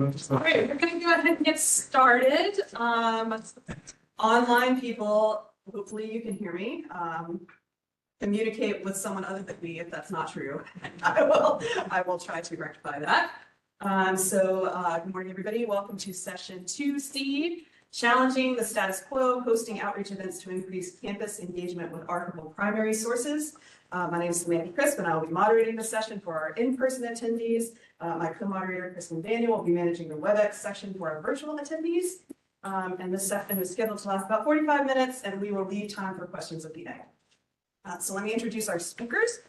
right, we're going to go ahead and get started. Online people, hopefully you can hear me. Communicate with someone other than me if that's not true. I will try to rectify that. Good morning, everybody. Welcome to session 2C, Challenging the Status Quo, hosting outreach events to increase campus engagement with Archival Primary Sources. My name is Samantha Crisp, and I will be moderating the session for our in-person attendees. My co-moderator, Kristen Daniel, will be managing the WebEx section for our virtual attendees. And this session is scheduled to last about 45 minutes, and we will leave time for questions at the end. So let me introduce our speakers.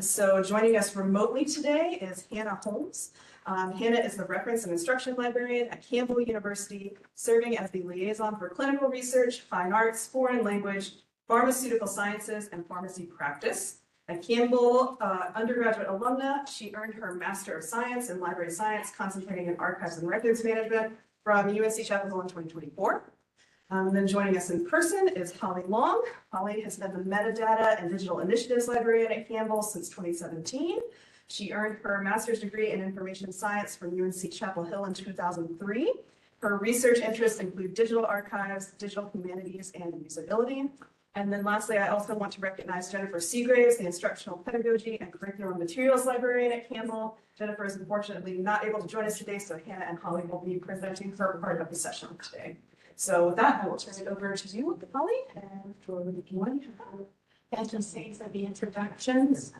So joining us remotely today is Hannah Holmes. Hannah is the Reference and Instruction Librarian at Campbell University, serving as the liaison for clinical research, fine arts, foreign language, pharmaceutical sciences, and pharmacy practice. A Campbell undergraduate alumna, she earned her Master of Science in Library Science, concentrating in archives and records management from UNC Chapel Hill in 2024. Then joining us in person is Holley Long. Holley has been the Metadata and Digital Initiatives Librarian at Campbell since 2017. She earned her master's degree in information science from UNC Chapel Hill in 2003. Her research interests include digital archives, digital humanities, and usability. And then lastly, I also want to recognize Jennifer Seagraves, the Instructional Pedagogy and Curriculum Materials Librarian at Campbell. Jennifer is unfortunately not able to join us today, so Hannah and Holley will be presenting her part of the session today. So with that, I will turn it over to you, Holley, and for the Q&A. Thank you for the introductions.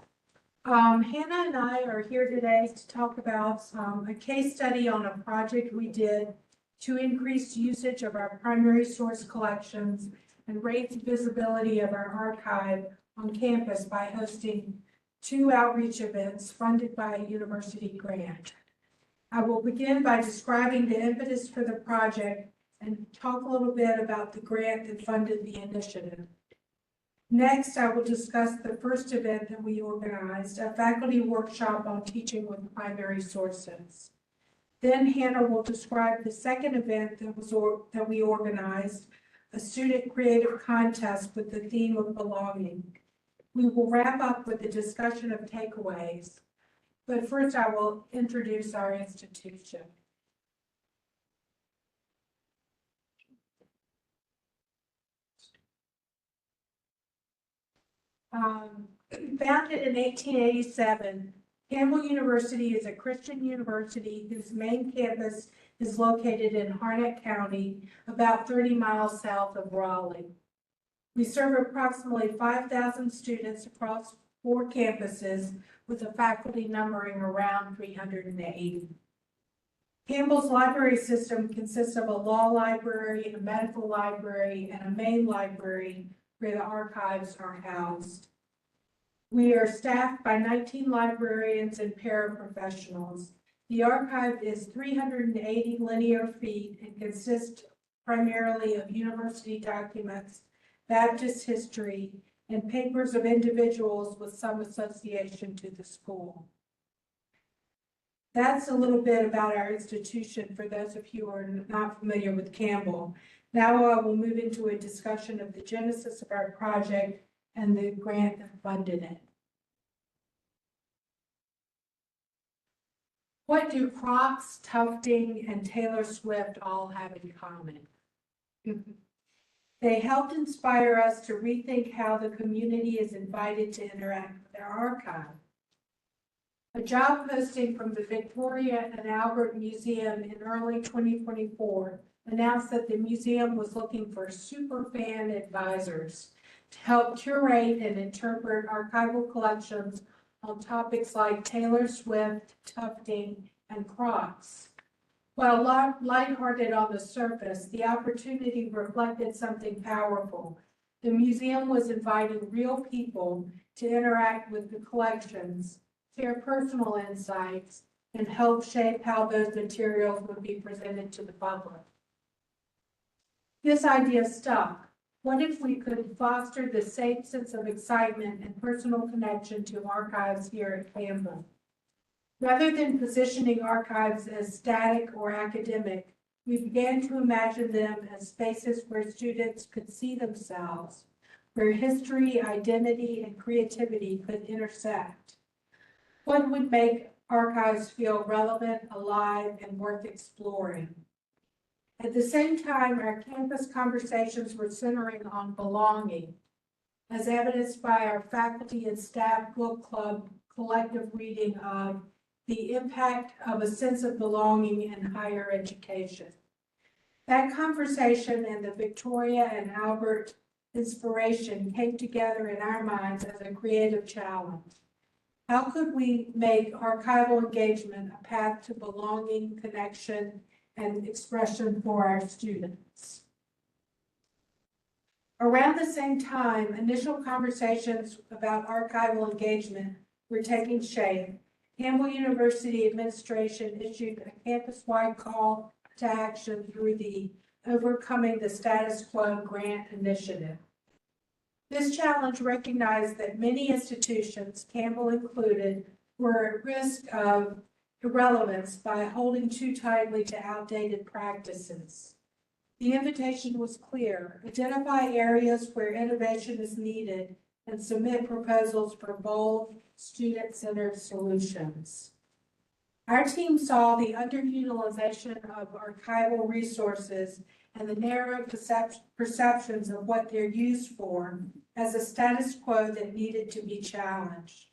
Hannah and I are here today to talk about a case study on a project we did to increase usage of our primary source collections and raise visibility of our archive on campus by hosting 2 outreach events funded by a university grant. I will begin by describing the impetus for the project and talk a little bit about the grant that funded the initiative. Next, I will discuss the first event that we organized, a faculty workshop on teaching with primary sources. Then Hannah will describe the second event that we organized, a student creative contest with the theme of belonging. We will wrap up with a discussion of takeaways, but first I will introduce our institution. Founded in 1887, Campbell University is a Christian university whose main campus is located in Harnett County, about 30 miles south of Raleigh. We serve approximately 5,000 students across 4 campuses, with a faculty numbering around 380. Campbell's library system consists of a law library, a medical library, and a main library where the archives are housed. We are staffed by 19 librarians and paraprofessionals. The archive is 380 linear feet and consists primarily of university documents, Baptist history, and papers of individuals with some association to the school. That's a little bit about our institution for those of you who are not familiar with Campbell. Now I will move into a discussion of the genesis of our project and the grant that funded it. What do Crocs, tufting, and Taylor Swift all have in common? They helped inspire us to rethink how the community is invited to interact with our archive. A job posting from the Victoria and Albert Museum in early 2024 announced that the museum was looking for superfan advisors to help curate and interpret archival collections on topics like Taylor Swift, tufting, and Crocs. While lighthearted on the surface, the opportunity reflected something powerful. The museum was inviting real people to interact with the collections, share personal insights, and help shape how those materials would be presented to the public. This idea stuck. What if we could foster the same sense of excitement and personal connection to archives here at Campbell? Rather than positioning archives as static or academic, we began to imagine them as spaces where students could see themselves, where history, identity, and creativity could intersect. What would make archives feel relevant, alive, and worth exploring. At the same time, our campus conversations were centering on belonging, as evidenced by our faculty and staff book club collective reading of The Impact of a Sense of Belonging in Higher Education. That conversation and the Victoria and Albert inspiration came together in our minds as a creative challenge. How could we make archival engagement a path to belonging, connection, and expression for our students? Around the same time, initial conversations about archival engagement were taking shape. Campbell University administration issued a campus-wide call to action through the Overcoming the Status Quo grant initiative. This challenge recognized that many institutions, Campbell included, were at risk of irrelevance by holding too tightly to outdated practices. The invitation was clear: identify areas where innovation is needed and submit proposals for bold, student-centered solutions. Our team saw the underutilization of archival resources and the narrow perceptions of what they're used for as a status quo that needed to be challenged.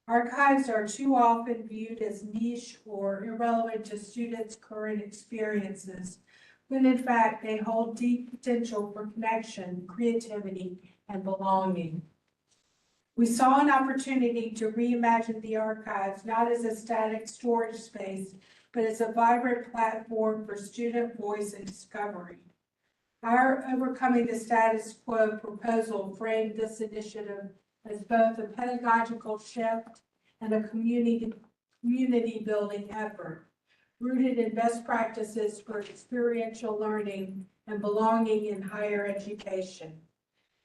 Archives are too often viewed as niche or irrelevant to students' current experiences, when in fact they hold deep potential for connection, creativity, and belonging. We saw an opportunity to reimagine the archives not as a static storage space, but as a vibrant platform for student voice and discovery. Our Overcoming the Status Quo proposal framed this initiative as both a pedagogical shift and a community building effort, rooted in best practices for experiential learning and belonging in higher education.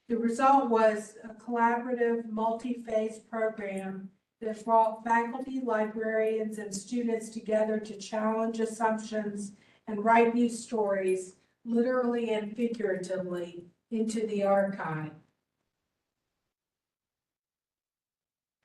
The result was a collaborative, multi-phase program that brought faculty, librarians, and students together to challenge assumptions and write new stories, literally and figuratively, into the archive.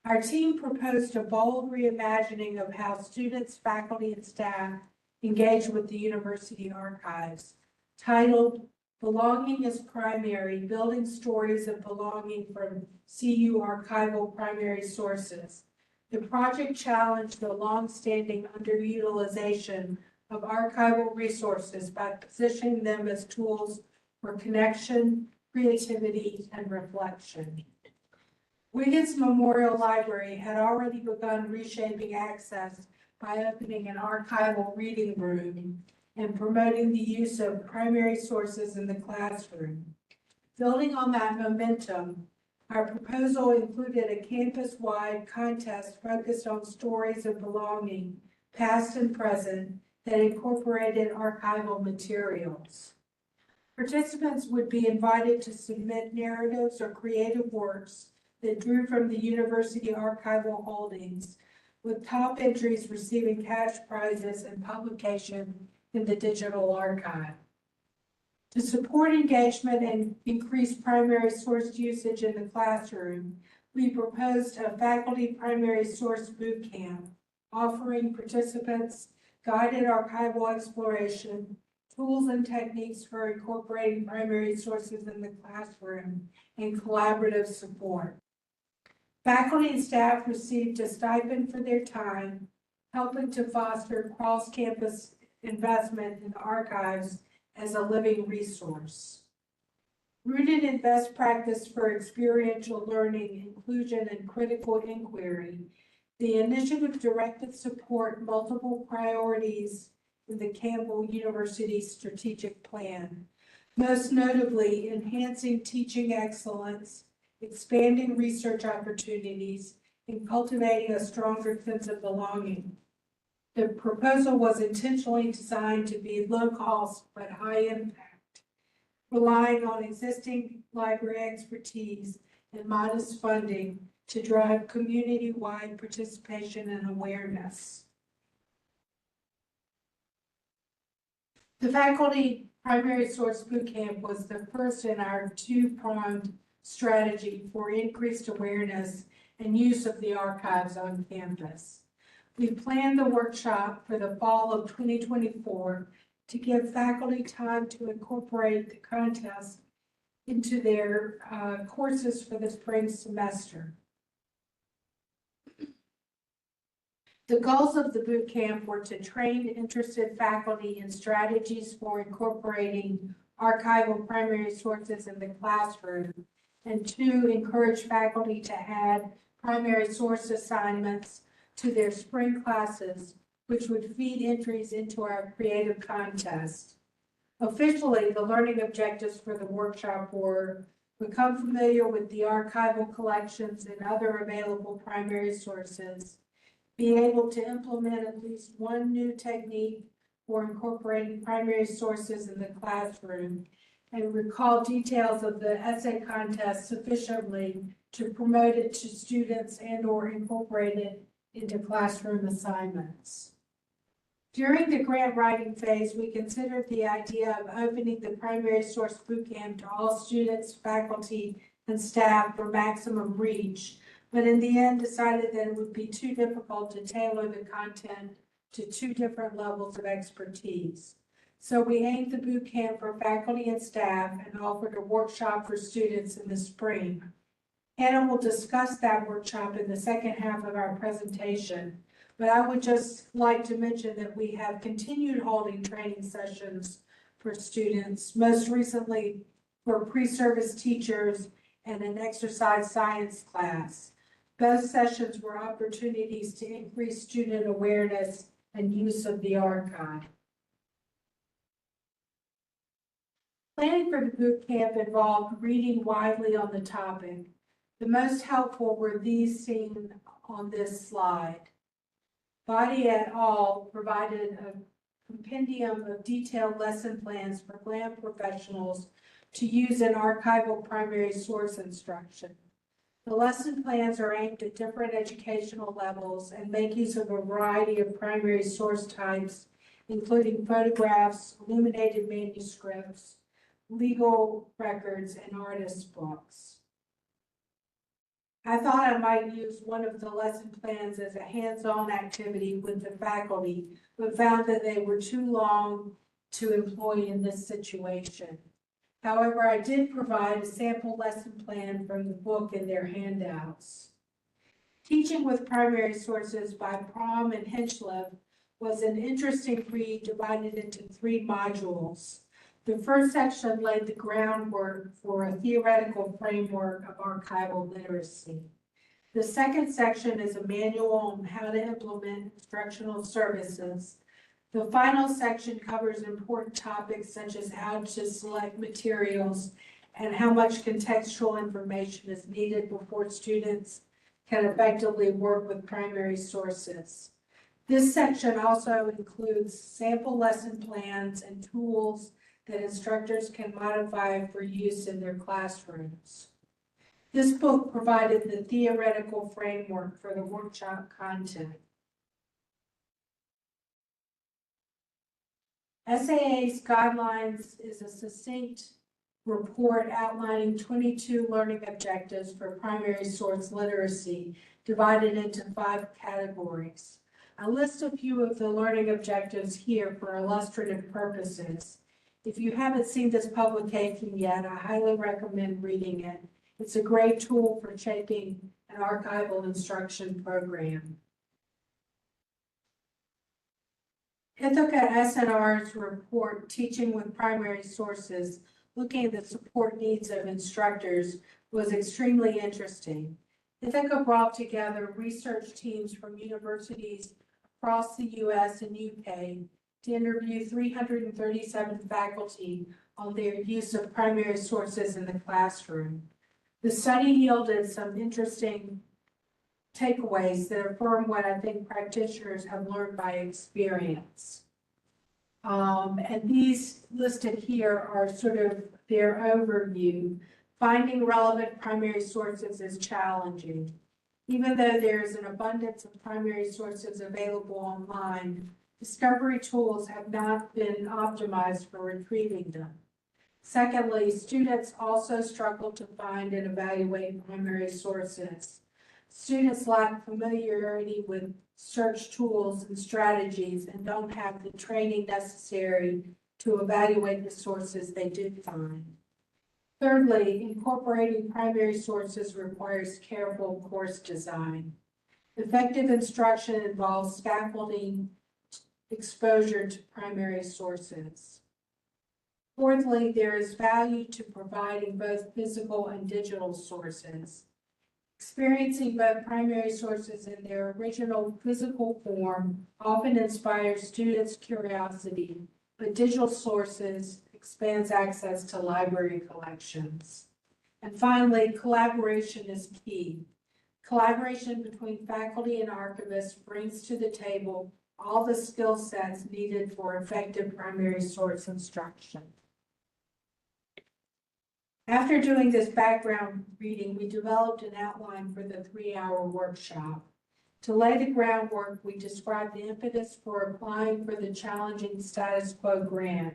Our team proposed a bold reimagining of how students, faculty, and staff engage with the university archives, titled Belonging is Primary, Building Stories of Belonging from CU Archival Primary Sources. The project challenged the long-standing underutilization of archival resources by positioning them as tools for connection, creativity, and reflection. Wiggins Memorial Library had already begun reshaping access by opening an archival reading room and promoting the use of primary sources in the classroom. Building on that momentum, our proposal included a campus-wide contest focused on stories of belonging, past and present, that incorporated archival materials. Participants would be invited to submit narratives or creative works that drew from the university archival holdings, with top entries receiving cash prizes and publication in the digital archive. To support engagement and increase primary source usage in the classroom, we proposed a faculty primary source bootcamp, offering participants guided archival exploration, tools and techniques for incorporating primary sources in the classroom, and collaborative support. Faculty and staff received a stipend for their time, helping to foster cross-campus investment in archives as a living resource. Rooted in best practice for experiential learning, inclusion, and critical inquiry, the initiative directed support multiple priorities in the Campbell University strategic plan, most notably enhancing teaching excellence, expanding research opportunities, and cultivating a stronger sense of belonging. The proposal was intentionally designed to be low cost but high impact, relying on existing library expertise and modest funding to drive community-wide participation and awareness. The Faculty Primary Source Bootcamp was the first in our two-pronged strategy for increased awareness and use of the archives on campus. We've planned the workshop for the fall of 2024 to give faculty time to incorporate the contest into their courses for the spring semester. The goals of the boot camp were to train interested faculty in strategies for incorporating archival primary sources in the classroom, and to encourage faculty to add primary source assignments to their spring classes, which would feed entries into our creative contest. Officially, the learning objectives for the workshop were: become familiar with the archival collections and other available primary sources, be able to implement at least one new technique for incorporating primary sources in the classroom, and recall details of the essay contest sufficiently to promote it to students and/or incorporate it into classroom assignments. During the grant writing phase, we considered the idea of opening the primary source bootcamp to all students, faculty, and staff for maximum reach, but in the end decided that it would be too difficult to tailor the content to two different levels of expertise. So we aimed the boot camp for faculty and staff and offered a workshop for students in the spring. Hannah will discuss that workshop in the second half of our presentation, but I would just like to mention that we have continued holding training sessions for students, most recently for pre-service teachers and an exercise science class. Both sessions were opportunities to increase student awareness and use of the archive. Planning for the boot camp involved reading widely on the topic. The most helpful were these seen on this slide. Body et al. Provided a compendium of detailed lesson plans for GLAM professionals to use in archival primary source instruction. The lesson plans are aimed at different educational levels and make use of a variety of primary source types, including photographs, illuminated manuscripts, legal records, and artist books. I thought I might use one of the lesson plans as a hands-on activity with the faculty, but found that they were too long to employ in this situation. However, I did provide a sample lesson plan from the book in their handouts. Teaching with Primary Sources by Prom and Hinchliff was an interesting read divided into 3 modules. The first section laid the groundwork for a theoretical framework of archival literacy. The second section is a manual on how to implement instructional services. The final section covers important topics such as how to select materials and how much contextual information is needed before students can effectively work with primary sources. This section also includes sample lesson plans and tools that instructors can modify for use in their classrooms. This book provided the theoretical framework for the workshop content. SAA's guidelines is a succinct report outlining 22 learning objectives for primary source literacy, divided into 5 categories. I list a few of the learning objectives here for illustrative purposes. If you haven't seen this publication yet, I highly recommend reading it. It's a great tool for shaping an archival instruction program. Ithaca SNR's report, Teaching with Primary Sources, looking at the support needs of instructors, was extremely interesting. Ithaca brought together research teams from universities across the U.S. and UK to interview 337 faculty on their use of primary sources in the classroom. The study yielded some interesting takeaways that affirm what I think practitioners have learned by experience. And these listed here are sort of their overview. Finding relevant primary sources is challenging. Even though there is an abundance of primary sources available online, discovery tools have not been optimized for retrieving them. Secondly, students also struggle to find and evaluate primary sources. Students lack familiarity with search tools and strategies and don't have the training necessary to evaluate the sources they did find. Thirdly, incorporating primary sources requires careful course design. Effective instruction involves scaffolding exposure to primary sources. Fourthly, there is value to providing both physical and digital sources. Experiencing both primary sources in their original physical form often inspires students' curiosity, but digital sources expands access to library collections. And finally, collaboration is key. Collaboration between faculty and archivists brings to the table all the skill sets needed for effective primary source instruction. After doing this background reading, we developed an outline for the 3-hour workshop. To lay the groundwork, we described the impetus for applying for the Challenging Status Quo grant.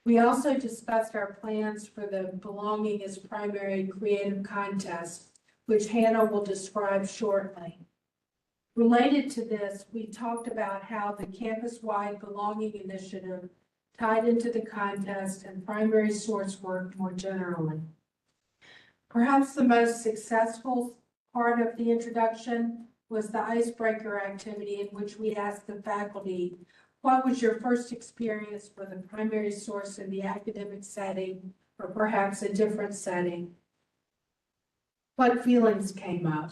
We also discussed our plans for the Belonging as Primary Creative Contest, which Hannah will describe shortly. Related to this, we talked about how the campus-wide Belonging Initiative tied into the contest and primary source work more generally. Perhaps the most successful part of the introduction was the icebreaker activity in which we asked the faculty, what was your first experience with a primary source in the academic setting or perhaps a different setting? What feelings came up?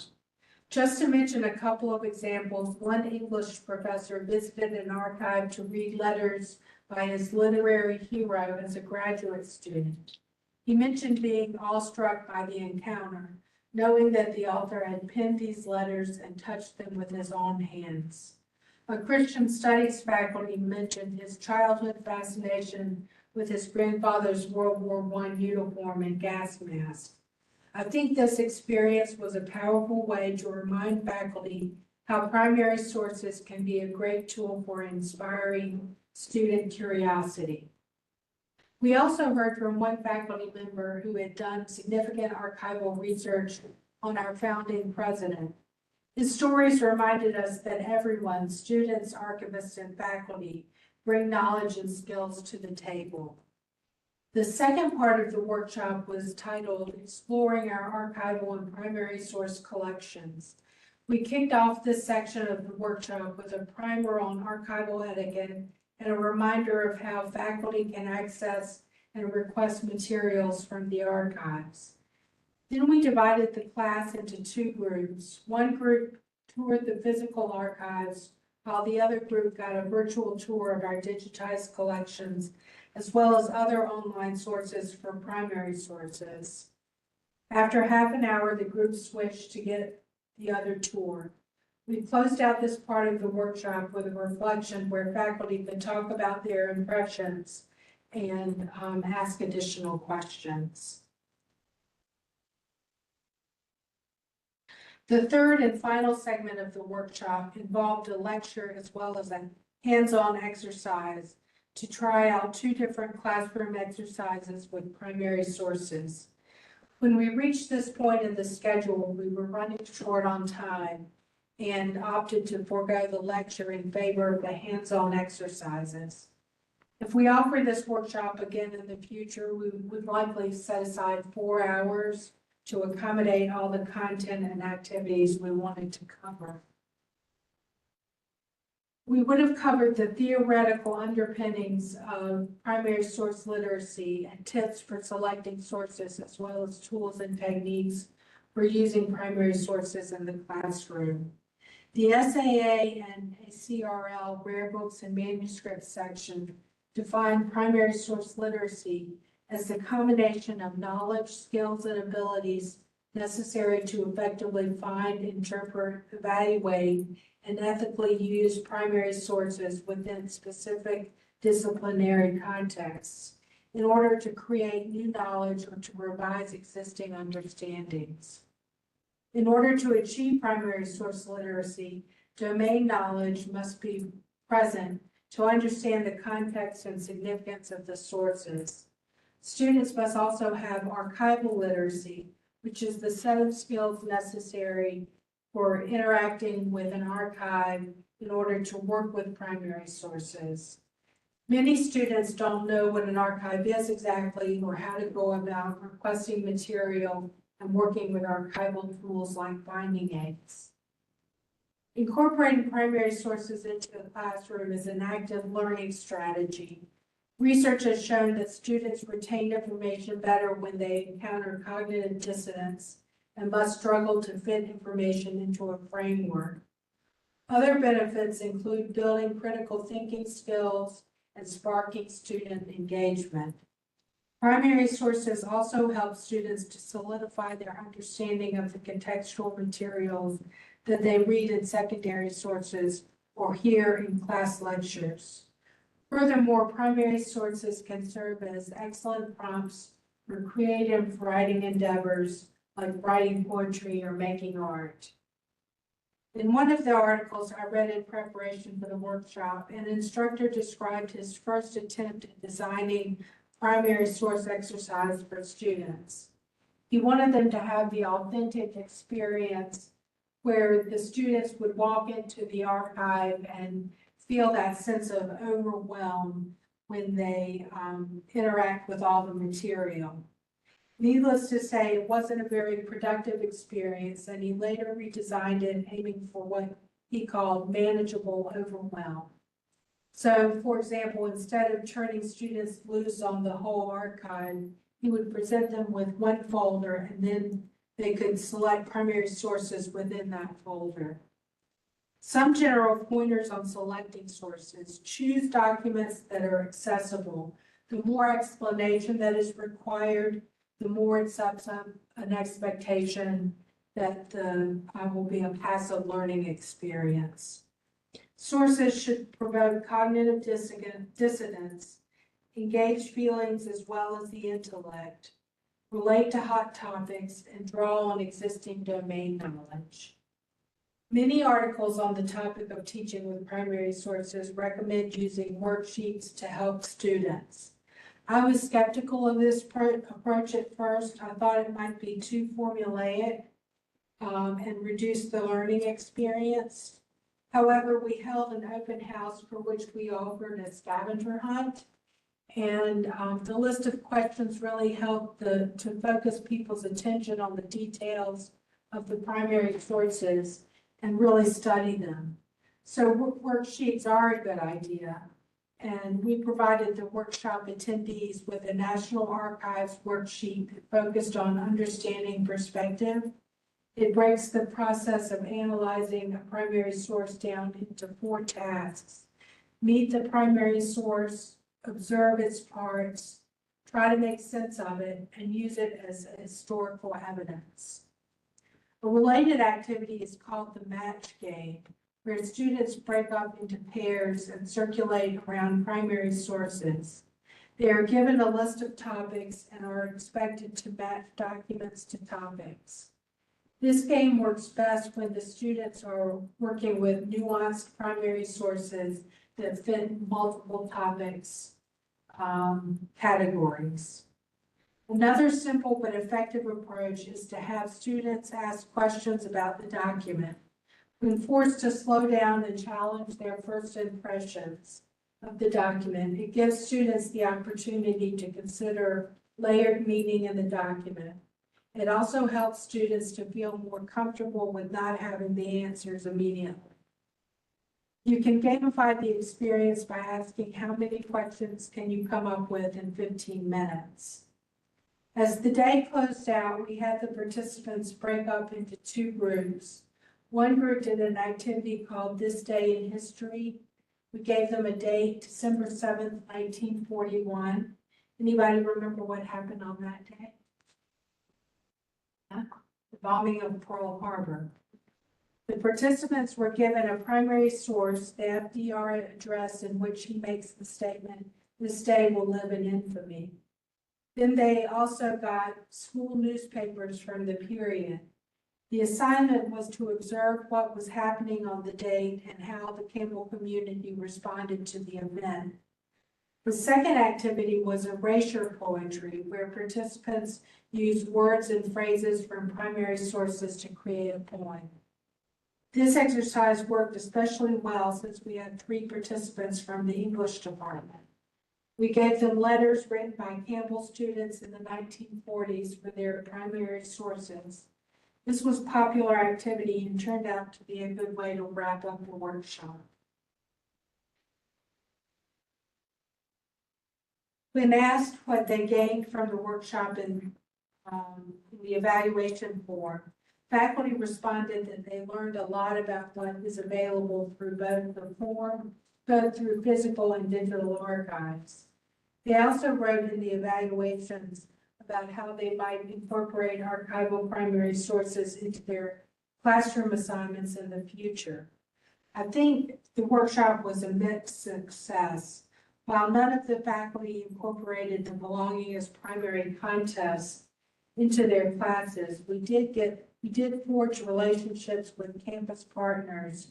Just to mention a couple of examples, one English professor visited an archive to read letters by his literary hero as a graduate student. He mentioned being awestruck by the encounter, knowing that the author had penned these letters and touched them with his own hands. A Christian studies faculty mentioned his childhood fascination with his grandfather's World War I uniform and gas mask. I think this experience was a powerful way to remind faculty how primary sources can be a great tool for inspiring student curiosity. We also heard from one faculty member who had done significant archival research on our founding president. His stories reminded us that everyone, students, archivists, and faculty, bring knowledge and skills to the table. The second part of the workshop was titled Exploring Our Archival and Primary Source Collections. We kicked off this section of the workshop with a primer on archival etiquette and a reminder of how faculty can access and request materials from the archives. Then we divided the class into 2 groups. One group toured the physical archives, while the other group got a virtual tour of our digitized collections, as well as other online sources for primary sources. After half an hour, the group switched to get the other tour. We closed out this part of the workshop with a reflection where faculty could talk about their impressions and ask additional questions. The third and final segment of the workshop involved a lecture as well as a hands-on exercise to try out 2 different classroom exercises with primary sources. When we reached this point in the schedule, we were running short on time and opted to forego the lecture in favor of the hands-on exercises. If we offer this workshop again in the future, we would likely set aside 4 hours to accommodate all the content and activities we wanted to cover. We would have covered the theoretical underpinnings of primary source literacy and tips for selecting sources, as well as tools and techniques for using primary sources in the classroom. The SAA and CRL Rare Books and Manuscripts section define primary source literacy as the combination of knowledge, skills, and abilities necessary to effectively find, interpret, evaluate, and ethically use primary sources within specific disciplinary contexts in order to create new knowledge or to revise existing understandings. In order to achieve primary source literacy, domain knowledge must be present to understand the context and significance of the sources. Students must also have archival literacy, which is the set of skills necessary for interacting with an archive in order to work with primary sources. Many students don't know what an archive is exactly or how to go about requesting material and working with archival tools like finding aids. Incorporating primary sources into the classroom is an active learning strategy. Research has shown that students retain information better when they encounter cognitive dissonance and must struggle to fit information into a framework. Other benefits include building critical thinking skills and sparking student engagement. Primary sources also help students to solidify their understanding of the contextual materials that they read in secondary sources or hear in class lectures. Furthermore, primary sources can serve as excellent prompts for creative writing endeavors like writing poetry or making art. In one of the articles I read in preparation for the workshop, an instructor described his first attempt at designing primary source exercise for students. He wanted them to have the authentic experience where the students would walk into the archive and feel that sense of overwhelm when they interact with all the material. Needless to say, it wasn't a very productive experience, and he later redesigned it, aiming for what he called manageable overwhelm. So, for example, instead of turning students loose on the whole archive, he would present them with one folder, and then they could select primary sources within that folder. Some general pointers on selecting sources: choose documents that are accessible. The more explanation that is required, the more it sets up an expectation that will be a passive learning experience. Sources should provoke cognitive dissonance, engage feelings as well as the intellect, relate to hot topics, and draw on existing domain knowledge. Many articles on the topic of teaching with primary sources recommend using worksheets to help students. I was skeptical of this approach at first. I thought it might be too formulaic and reduce the learning experience. However, we held an open house for which we offered a scavenger hunt, and the list of questions really helped to focus people's attention on the details of the primary sources and really study them. So worksheets are a good idea. And we provided the workshop attendees with a National Archives worksheet that focused on understanding perspective. It breaks the process of analyzing a primary source down into 4 tasks: meet the primary source, observe its parts, try to make sense of it, and use it as historical evidence. A related activity is called the match game, where students break up into pairs and circulate around primary sources. They are given a list of topics and are expected to match documents to topics. This game works best when the students are working with nuanced primary sources that fit multiple topics categories. Another simple but effective approach is to have students ask questions about the document. When forced to slow down and challenge their first impressions of the document, it gives students the opportunity to consider layered meaning in the document. It also helps students to feel more comfortable with not having the answers immediately. You can gamify the experience by asking how many questions can you come up with in 15 minutes. As the day closed out, we had the participants break up into 2 groups. One group did an activity called This Day in History. We gave them a date, December 7th, 1941. Anybody remember what happened on that day? The bombing of Pearl Harbor. The participants were given a primary source, the FDR address in which he makes the statement, "This day will live in infamy." Then they also got school newspapers from the period. The assignment was to observe what was happening on the date and how the Campbell community responded to the event. The second activity was erasure poetry, where participants used words and phrases from primary sources to create a poem. This exercise worked especially well since we had 3 participants from the English department. We gave them letters written by Campbell students in the 1940s for their primary sources. This was popular activity and turned out to be a good way to wrap up the workshop. When asked what they gained from the workshop in the evaluation form, faculty responded that they learned a lot about what is available through both through physical and digital archives. They also wrote in the evaluations about how they might incorporate archival primary sources into their classroom assignments in the future. I think the workshop was a mixed success. While none of the faculty incorporated the belonging as primary contest into their classes, we did forge relationships with campus partners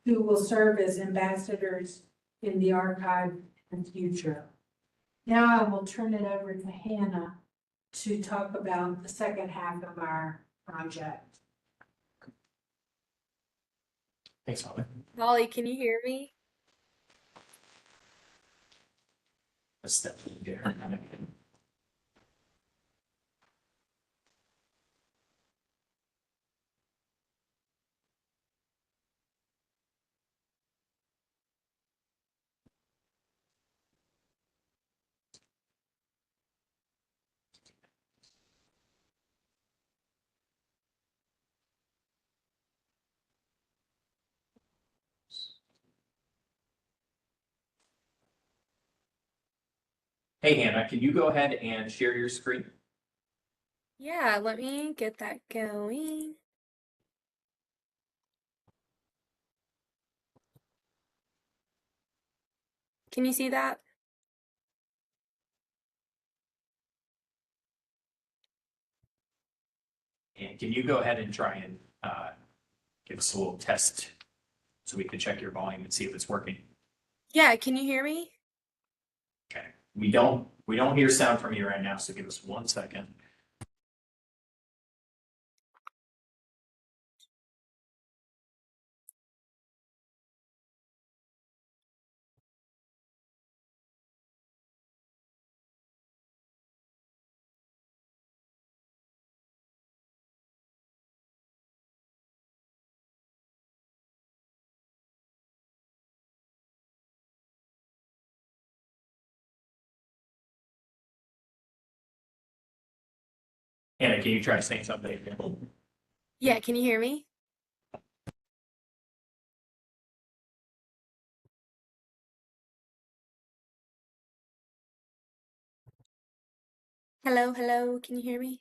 who will serve as ambassadors in the archive in the future. Now I will turn it over to Hannah to talk about the second half of our project. Thanks, Holly. Holly, can you hear me? Let's step there. Hey, Hannah, can you go ahead and share your screen? Yeah, let me get that going. Can you see that? And can you go ahead and try and give us a little test so we can check your volume and see if it's working? Yeah, can you hear me? Okay. We don't hear sound from you right now, so give us 1 second. Hannah, can you try saying something again? Yeah, can you hear me? Hello, hello, can you hear me?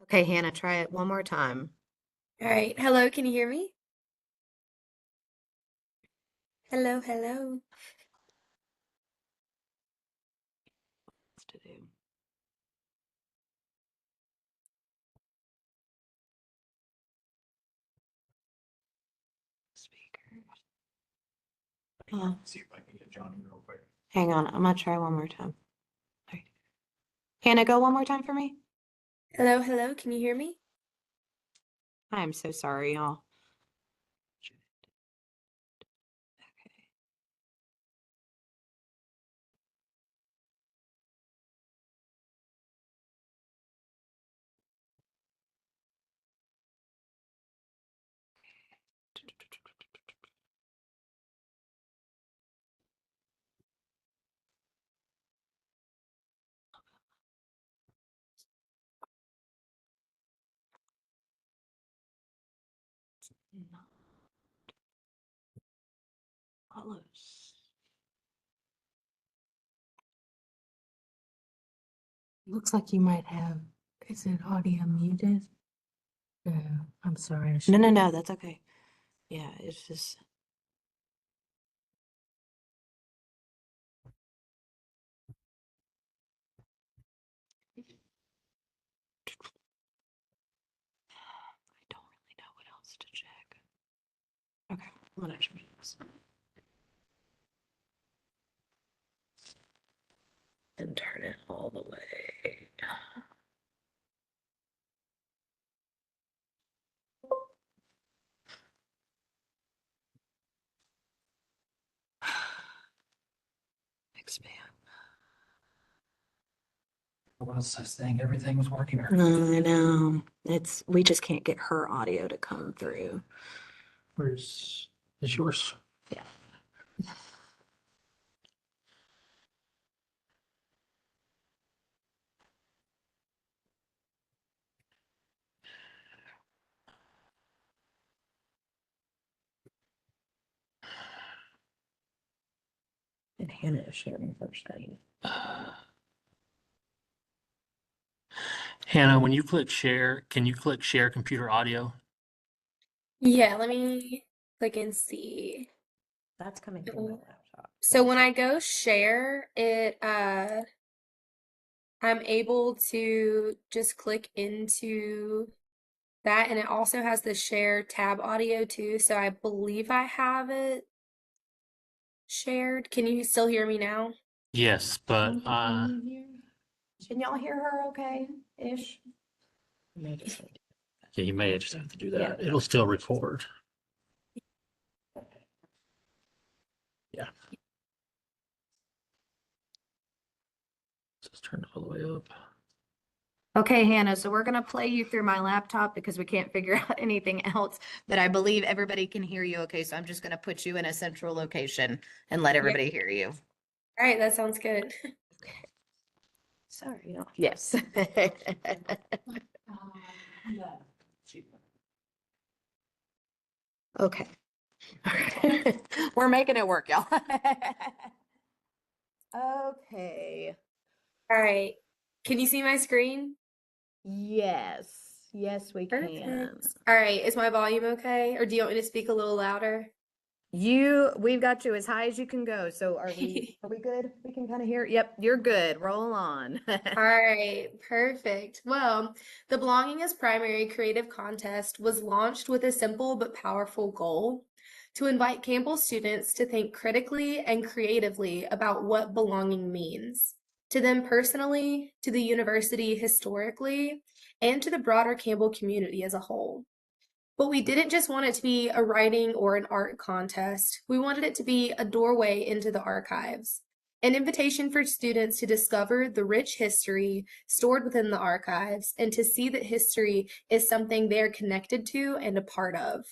Okay, Hannah, try it one more time. All right, hello, can you hear me? Hello, hello. To do. Oh, See if I can get Johnny real quick. hang on. I'm gonna try one more time. Sorry. Hannah, go one more time for me. Hello, hello, can you hear me? I am so sorry, y'all. Okay. Not follows. Looks like you might have, is it audio muted? I'm sorry. I No, should- no, that's okay. Yeah, it's just. I don't really know what else to check. Okay, I'm gonna try this. And turn it all the way. Expand. What was I saying? Everything was working. I know. We just can't get her audio to come through. Is yours? Yeah. And Hannah is sharing first study. Hannah, when you click share, can you click share computer audio? Yeah, let me click and see. That's coming from my laptop. So when I go share it, I'm able to just click into that, and it also has the share tab audio too. So I believe I have it shared. Can you still hear me now? Yes, but Can y'all hear her okay ish? yeah, you may just have to do Yeah. that. It'll still record. Yeah. Just turn it all the way up. Okay, Hannah, so we're gonna play you through my laptop because we can't figure out anything else, but I believe everybody can hear you okay, so I'm just gonna put you in a central location and let everybody hear you. All right, that sounds good. Sorry. Yes. No. Okay. We're making it work, y'all. Okay. All right. Can you see my screen? Yes. Yes, we can. Perfect. All right. Is my volume okay? Or do you want me to speak a little louder? We've got you as high as you can go. So are we good? We can kind of hear. Yep, you're good. Roll on. All right, perfect. Well, the Belonging as Primary Creative Contest was launched with a simple but powerful goal to invite Campbell students to think critically and creatively about what belonging means to them personally, to the university historically, and to the broader Campbell community as a whole. But we didn't just want it to be a writing or an art contest. We wanted it to be a doorway into the archives, an invitation for students to discover the rich history stored within the archives and to see that history is something they're connected to and a part of.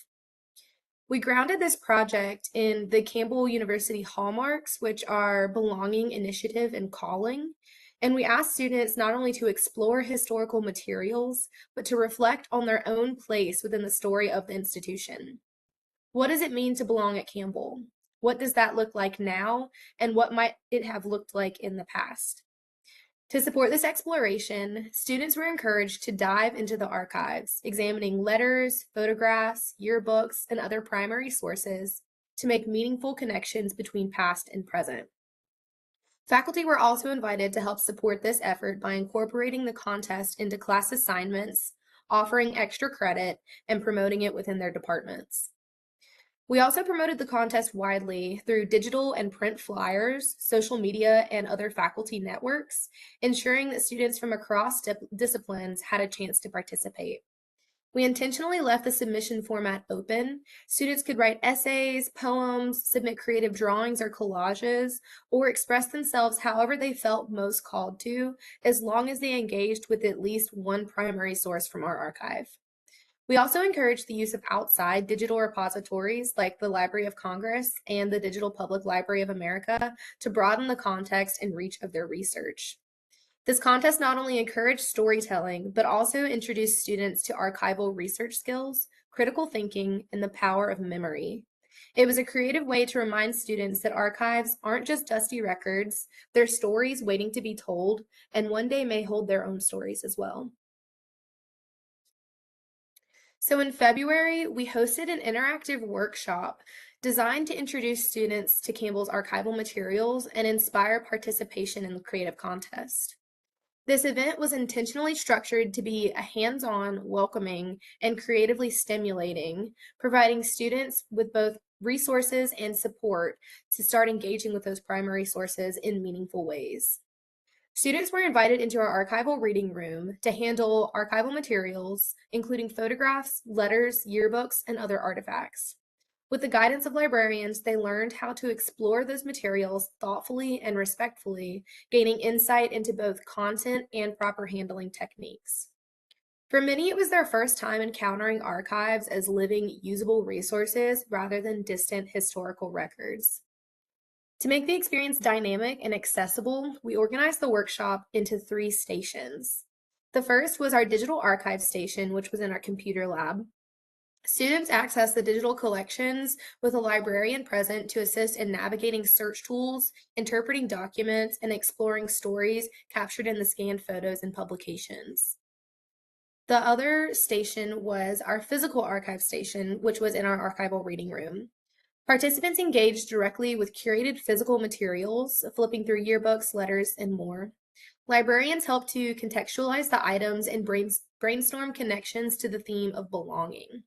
We grounded this project in the Campbell University hallmarks, which are belonging, initiative, and calling. And we asked students not only to explore historical materials, but to reflect on their own place within the story of the institution. What does it mean to belong at Campbell? What does that look like now? And what might it have looked like in the past? To support this exploration, students were encouraged to dive into the archives, examining letters, photographs, yearbooks, and other primary sources to make meaningful connections between past and present. Faculty were also invited to help support this effort by incorporating the contest into class assignments, offering extra credit, and promoting it within their departments. We also promoted the contest widely through digital and print flyers, social media, and other faculty networks, ensuring that students from across disciplines had a chance to participate. We intentionally left the submission format open. Students could write essays, poems, submit creative drawings or collages, or express themselves however they felt most called to, as long as they engaged with at least one primary source from our archive. We also encourage the use of outside digital repositories like the Library of Congress and the Digital Public Library of America to broaden the context and reach of their research. This contest not only encouraged storytelling, but also introduced students to archival research skills, critical thinking, and the power of memory. It was a creative way to remind students that archives aren't just dusty records, they're stories waiting to be told, and one day may hold their own stories as well. So in February, we hosted an interactive workshop designed to introduce students to Campbell's archival materials and inspire participation in the creative contest. This event was intentionally structured to be a hands-on, welcoming, and creatively stimulating, providing students with both resources and support to start engaging with those primary sources in meaningful ways. Students were invited into our archival reading room to handle archival materials, including photographs, letters, yearbooks, and other artifacts. With the guidance of librarians, they learned how to explore those materials thoughtfully and respectfully, gaining insight into both content and proper handling techniques. For many, it was their first time encountering archives as living, usable resources rather than distant historical records. To make the experience dynamic and accessible, we organized the workshop into 3 stations. The first was our digital archive station, which was in our computer lab. Students accessed the digital collections with a librarian present to assist in navigating search tools, interpreting documents, and exploring stories captured in the scanned photos and publications. The other station was our physical archive station, which was in our archival reading room. Participants engaged directly with curated physical materials, flipping through yearbooks, letters, and more. Librarians helped to contextualize the items and brainstorm connections to the theme of belonging.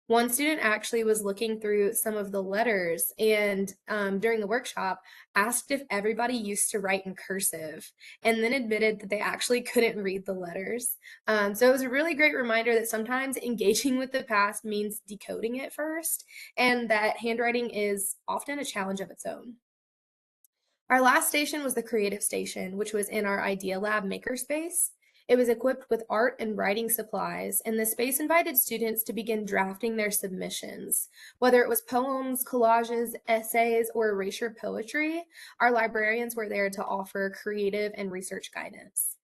One student actually was looking through some of the letters and during the workshop asked if everybody used to write in cursive and then admitted that they actually couldn't read the letters. So it was a really great reminder that sometimes engaging with the past means decoding it first, and that handwriting is often a challenge of its own. Our last station was the creative station, which was in our Idea Lab makerspace. It was equipped with art and writing supplies, and the space invited students to begin drafting their submissions. Whether it was poems, collages, essays, or erasure poetry, our librarians were there to offer creative and research guidance.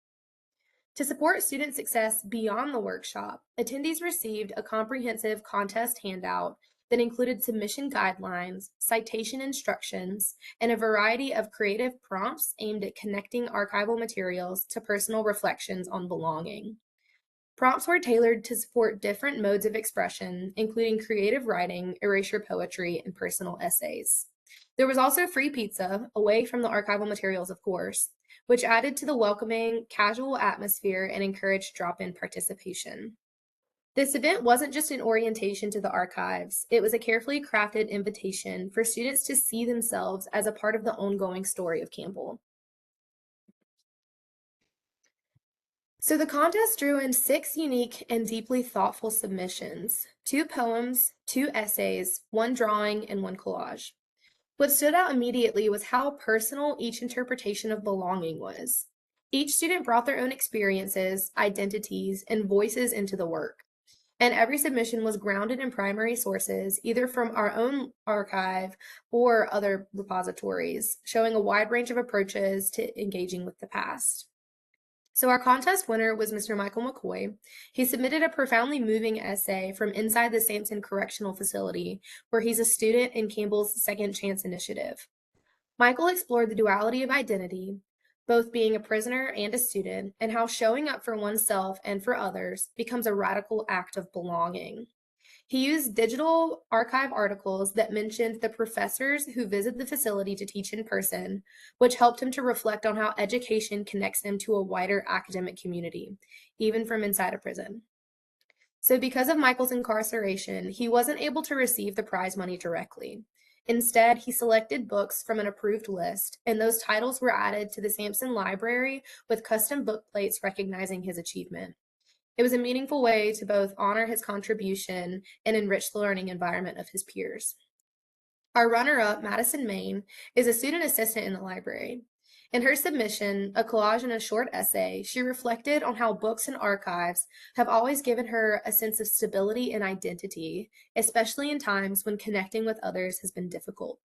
To support student success beyond the workshop, attendees received a comprehensive contest handout that included submission guidelines, citation instructions, and a variety of creative prompts aimed at connecting archival materials to personal reflections on belonging. Prompts were tailored to support different modes of expression, including creative writing, erasure poetry, and personal essays. There was also free pizza, away from the archival materials, of course, which added to the welcoming, casual atmosphere and encouraged drop-in participation. This event wasn't just an orientation to the archives, it was a carefully crafted invitation for students to see themselves as a part of the ongoing story of Campbell. So the contest drew in 6 unique and deeply thoughtful submissions: 2 poems, 2 essays, 1 drawing, and 1 collage. What stood out immediately was how personal each interpretation of belonging was. Each student brought their own experiences, identities, and voices into the work. And every submission was grounded in primary sources, either from our own archive or other repositories, showing a wide range of approaches to engaging with the past. So our contest winner was Mr. Michael McCoy. He submitted a profoundly moving essay from inside the Sampson Correctional Facility, where he's a student in Campbell's Second Chance Initiative. Michael explored the duality of identity, both being a prisoner and a student, and how showing up for oneself and for others becomes a radical act of belonging. He used digital archive articles that mentioned the professors who visit the facility to teach in person, which helped him to reflect on how education connects him to a wider academic community, even from inside a prison. So because of Michael's incarceration, he wasn't able to receive the prize money directly. Instead, he selected books from an approved list, and those titles were added to the Sampson Library with custom book plates recognizing his achievement. It was a meaningful way to both honor his contribution and enrich the learning environment of his peers. Our runner-up, Madison Main, is a student assistant in the library. In her submission, a collage and a short essay, she reflected on how books and archives have always given her a sense of stability and identity, especially in times when connecting with others has been difficult.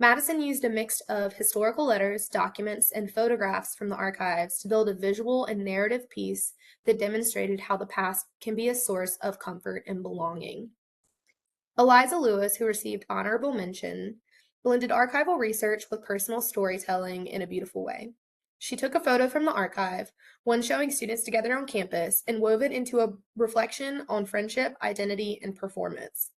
Madison used a mix of historical letters, documents, and photographs from the archives to build a visual and narrative piece that demonstrated how the past can be a source of comfort and belonging. Eliza Lewis, who received honorable mention, blended archival research with personal storytelling in a beautiful way. She took a photo from the archive, one showing students together on campus, and wove it into a reflection on friendship, identity, and performance.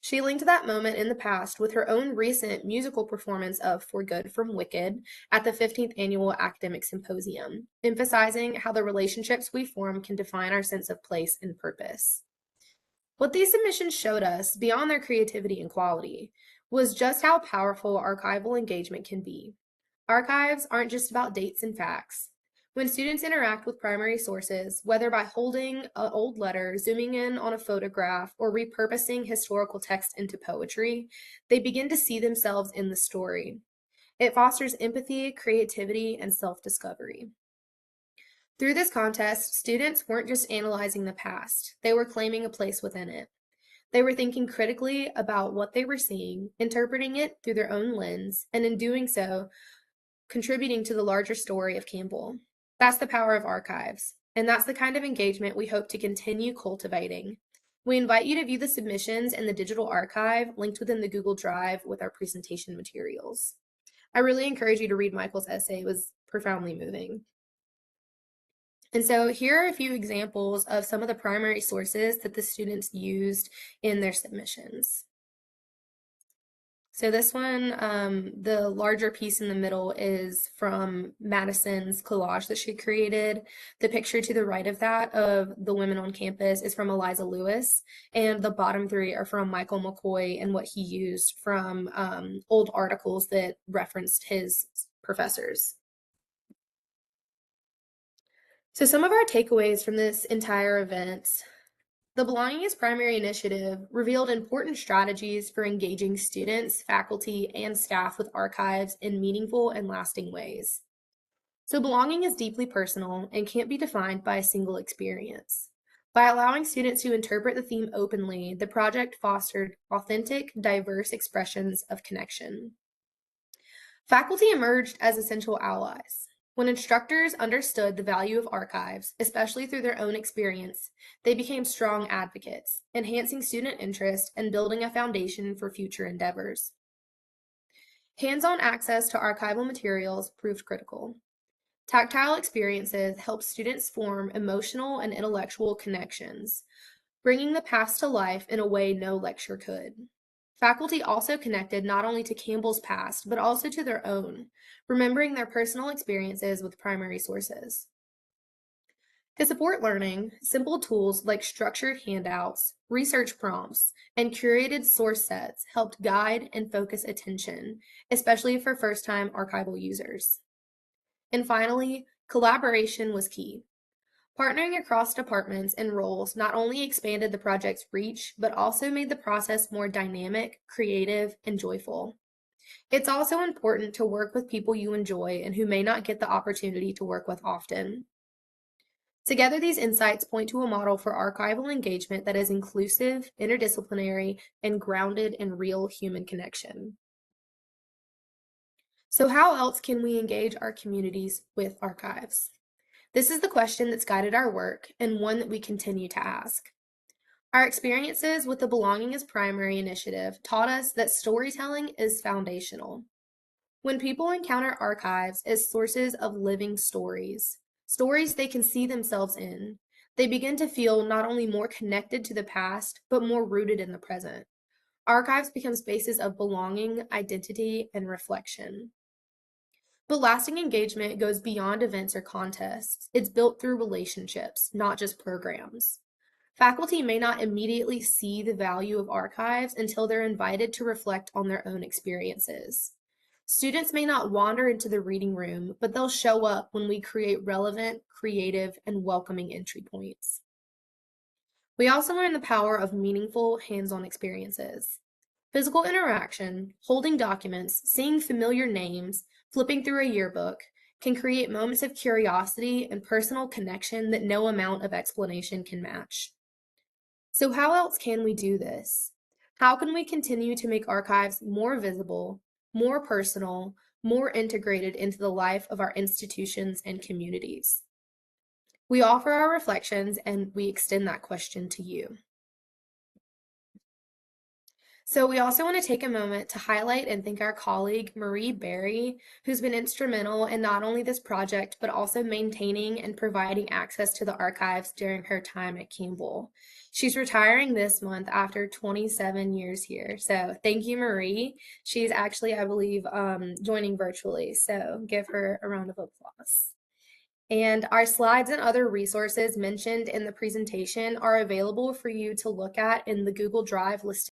She linked that moment in the past with her own recent musical performance of For Good from Wicked at the 15th Annual Academic Symposium, emphasizing how the relationships we form can define our sense of place and purpose. What these submissions showed us, beyond their creativity and quality, was just how powerful archival engagement can be. Archives aren't just about dates and facts. When students interact with primary sources, whether by holding an old letter, zooming in on a photograph, or repurposing historical text into poetry, they begin to see themselves in the story. It fosters empathy, creativity, and self-discovery. Through this contest, students weren't just analyzing the past, they were claiming a place within it. They were thinking critically about what they were seeing, interpreting it through their own lens, and in doing so, contributing to the larger story of Campbell. That's the power of archives, and that's the kind of engagement we hope to continue cultivating. We invite you to view the submissions in the digital archive linked within the Google Drive with our presentation materials. I really encourage you to read Michael's essay. It was profoundly moving. And so here are a few examples of some of the primary sources that the students used in their submissions. So this one, the larger piece in the middle is from Madison's collage that she created. The picture to the right of that of the women on campus is from Eliza Lewis, and the bottom three are from Michael McCoy and what he used from old articles that referenced his professors. So some of our takeaways from this entire event: the Belonging is Primary initiative revealed important strategies for engaging students, faculty, and staff with archives in meaningful and lasting ways. So belonging is deeply personal and can't be defined by a single experience. By allowing students to interpret the theme openly, the project fostered authentic, diverse expressions of connection. Faculty emerged as essential allies. When instructors understood the value of archives, especially through their own experience, they became strong advocates, enhancing student interest and building a foundation for future endeavors. Hands-on access to archival materials proved critical. Tactile experiences helped students form emotional and intellectual connections, bringing the past to life in a way no lecture could. Faculty also connected not only to Campbell's past, but also to their own, remembering their personal experiences with primary sources. To support learning, simple tools like structured handouts, research prompts, and curated source sets helped guide and focus attention, especially for first-time archival users. And finally, collaboration was key. Partnering across departments and roles not only expanded the project's reach, but also made the process more dynamic, creative, and joyful. It's also important to work with people you enjoy and who may not get the opportunity to work with often. Together, these insights point to a model for archival engagement that is inclusive, interdisciplinary, and grounded in real human connection. So how else can we engage our communities with archives? This is the question that's guided our work and one that we continue to ask. Our experiences with the Belonging is Primary initiative taught us that storytelling is foundational. When people encounter archives as sources of living stories they can see themselves in, they begin to feel not only more connected to the past, but more rooted in the present. Archives become spaces of belonging, identity, and reflection. But lasting engagement goes beyond events or contests. It's built through relationships, not just programs. Faculty may not immediately see the value of archives until they're invited to reflect on their own experiences. Students may not wander into the reading room, but they'll show up when we create relevant, creative, and welcoming entry points. We also learn the power of meaningful hands-on experiences. Physical interaction, holding documents, seeing familiar names, flipping through a yearbook can create moments of curiosity and personal connection that no amount of explanation can match. So how else can we do this? How can we continue to make archives more visible, more personal, more integrated into the life of our institutions and communities? We offer our reflections and we extend that question to you. So we also want to take a moment to highlight and thank our colleague, Marie Berry, who's been instrumental in not only this project, but also maintaining and providing access to the archives during her time at Campbell. She's retiring this month after 27 years here. So thank you, Marie. She's actually, I believe, joining virtually. So give her a round of applause. And our slides and other resources mentioned in the presentation are available for you to look at in the Google Drive listed